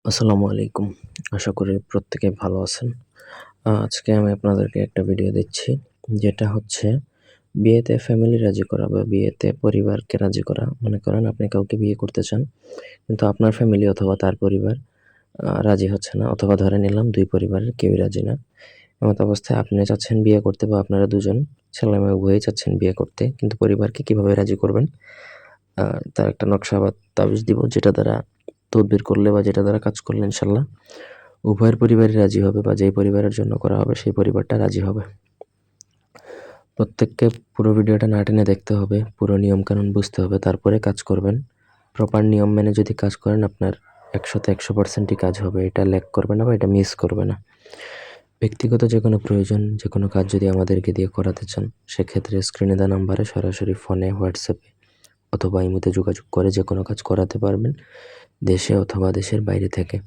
আসসালামু আলাইকুম। আশা করি প্রত্যেকে ভালো আছেন। আজকে আমি আপনাদেরকে একটা ভিডিও দিচ্ছি, যেটা হচ্ছে বিয়েতে ফ্যামিলি রাজি করা বা বিয়েতে পরিবারকে রাজি করা। মনে করেন আপনি কাউকে বিয়ে করতে চান, কিন্তু আপনার ফ্যামিলি অথবা তার পরিবার রাজি হচ্ছে না, অথবা ধরে নিলাম ২ পরিবারের কেউই রাজি না। এমত অবস্থায় আপনি চাচ্ছেন বিয়ে করতে বা আপনারা দুজন ছেলে-মেয়ে উভয়েই চাচ্ছেন বিয়ে করতে, কিন্তু পরিবারকে কিভাবে রাজি করবেন? আ তার একটা নকশা বা তাবিজ দিব, যেটা দ্বারা তদবির করলে বা যেটা দ্বারা কাজ করলে ইনশাআল্লাহ উভয়ের পরিবারই রাজি হবে, বা যেই পরিবারের জন্য করা হবে সেই পরিবারটা রাজি হবে। প্রত্যেককে পুরো ভিডিওটা না টেনে দেখতে হবে, পুরো নিয়মকানুন বুঝতে হবে, তারপরে কাজ করবেন। প্রপার নিয়ম মেনে যদি কাজ করেন আপনার ১০০তে ১০০% কাজ হবে। এটা ল্যাক করবে না বা এটা মিস করবে না। ব্যক্তিগত যেকোনো প্রয়োজন, যেকোনো কাজ যদি আমাদেরকে দিয়ে করাতে চান, সেক্ষেত্রে স্ক্রিনে দেওয়া নাম্বারে সরাসরি ফোনে, হোয়াটসঅ্যাপে অথবা ইমোতে যোগাযোগ করে যেকোনো কাজ করাতে পারবেন, দেশে অথবা দেশের বাইরে থেকে।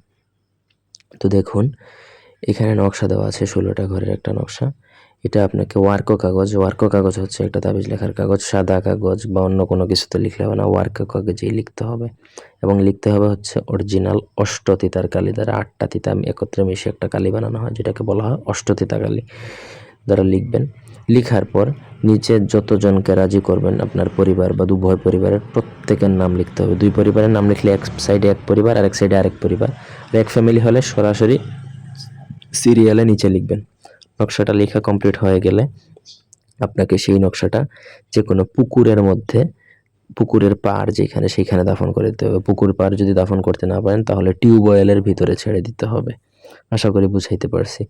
তো দেখুন, এখানে নকশা দেওয়া আছে ১৬টা ঘরের একটা নকশা। এটা আপনাকে ওয়ার্কো কাগজ হচ্ছে একটা তাবিজ লেখার কাগজ। সাদা কাগজ বা অন্য কোনো কিছুতে লিখলে হবে না, ওয়ার্কো কাগজেই লিখতে হবে। এবং লিখতে হবে হচ্ছে অরিজিনাল অষ্টতিতার কালি দ্বারা। ৮টা তিতা একত্রে মিশে একটা কালি বানানো হয়, যেটাকে বলা হয় অষ্টতিতা কালি দ্বারা লিখবেন। লিখার পর নিচে যতজনকে রাজি করবেন আপনার পরিবার বা উভয় পরিবারের প্রত্যেকের নাম লিখতে হবে। ২ পরিবারের নাম লিখলে এক সাইডে এক পরিবার, আরেক সাইডে আরেক পরিবার। আর এক ফ্যামিলি হলে সরাসরি সিরিয়ালে নিচে লিখবেন। নকশাটা লেখা কমপ্লিট হয়ে গেলে আপনাকে সেই নকশাটা যেকোনো পুকুরের মধ্যে, পুকুরের পাড় যেখানে সেখানে দাফন করে দিতে হবে। পুকুর পাড় যদি দাফন করতে না পারেন তাহলে টিউবওয়েলের ভিতরে ছেড়ে দিতে হবে। আশা করি বুঝাইতে পারছি।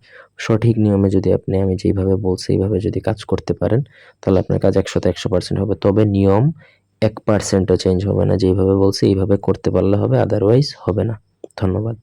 সঠিক নিয়মে যদি আমি যেইভাবে বলছি এইভাবে যদি কাজ করতে পারেন, তাহলে আপনার কাজ ১০০তে ১০০% হবে। তবে নিয়ম ১% ও চেঞ্জ হবে না। যেইভাবে বলছি এইভাবে করতে পারলে হবে, আদারওয়াইজ হবে না। ধন্যবাদ।